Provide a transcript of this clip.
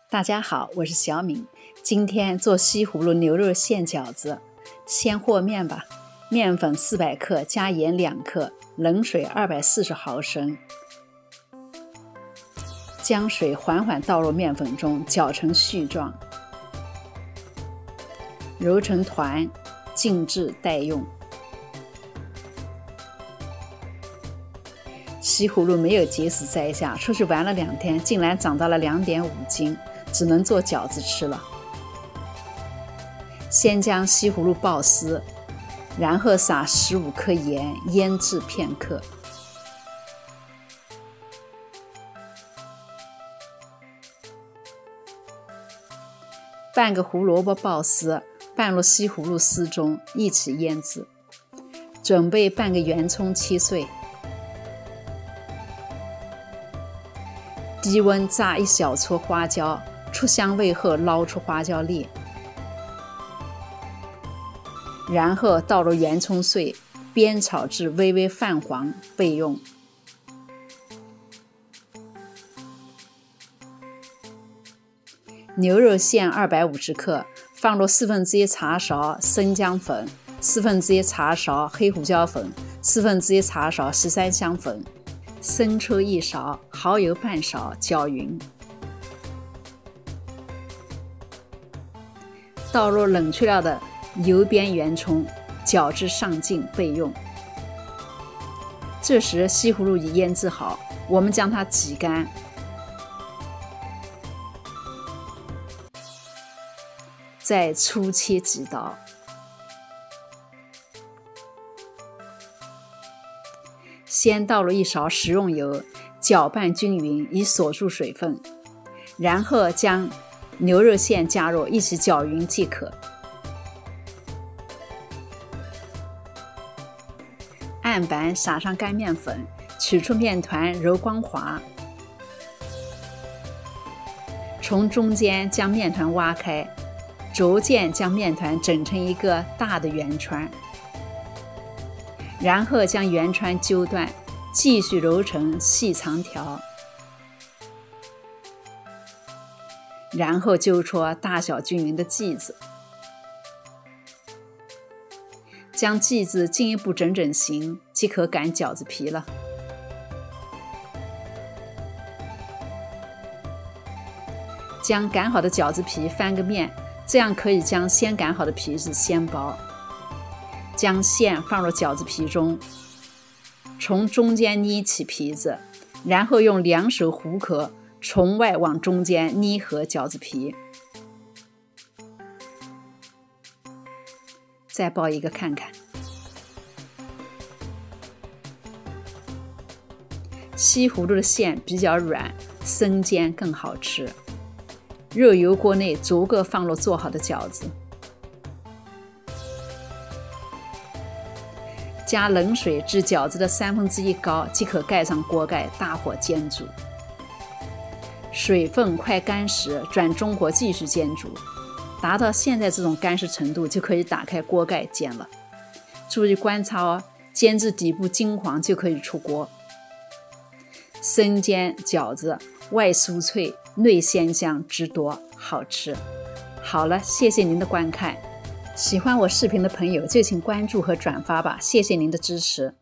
大家好，我是小敏。今天做西葫芦牛肉馅饺子，先和面吧。面粉400克，加盐2克，冷水240毫升。将水缓缓倒入面粉中，搅成絮状，揉成团，静置待用。西葫芦没有及时摘下，出去玩了2天，竟然长到了2.5斤，只能做饺子吃了。先将西葫芦爆丝，然后撒15克盐，腌制片刻。半个胡萝卜爆丝，拌入西葫芦丝中，一起腌制。准备半个圆葱切碎。低温炸1小撮花椒，出香味后捞出花椒粒，然后倒入圆葱碎，煸炒至微微泛黄备用。牛肉馅250克，放入1/4茶勺生姜粉，1/4茶勺黑胡椒粉，1/4茶勺西山香粉，生抽1勺，蚝油半勺，搅匀。倒入冷却了的油煸圆葱，搅至上劲备用。这时西葫芦已腌制好，我们将它挤干，再粗切几刀。先倒入1勺食用油，搅拌均匀，以锁住水分，然后将牛肉馅加入，一起搅匀即可。案板撒上干面粉，取出面团揉光滑，从中间将面团挖开，逐渐将面团整成一个大的圆圈，然后将圆圈揪断，继续揉成细长条，然后揪出大小均匀的剂子，将剂子进一步整整形，即可擀饺子皮了。将擀好的饺子皮翻个面，这样可以将先擀好的皮子掀薄。将馅放入饺子皮中，从中间捏起皮子，然后用2手虎口从外往中间捏合饺子皮。再包一个看看。西葫芦的馅比较软，生煎更好吃。热油锅内足够放入做好的饺子。加冷水至饺子的1/3高，即可盖上锅盖，大火煎煮。水分快干时，转中火继续煎煮，达到现在这种干湿程度，就可以打开锅盖煎了。注意观察哦，煎至底部金黄就可以出锅。生煎饺子外酥脆，内鲜香，汁多，好吃。好了，谢谢您的观看。喜欢我视频的朋友就请关注和转发吧，谢谢您的支持。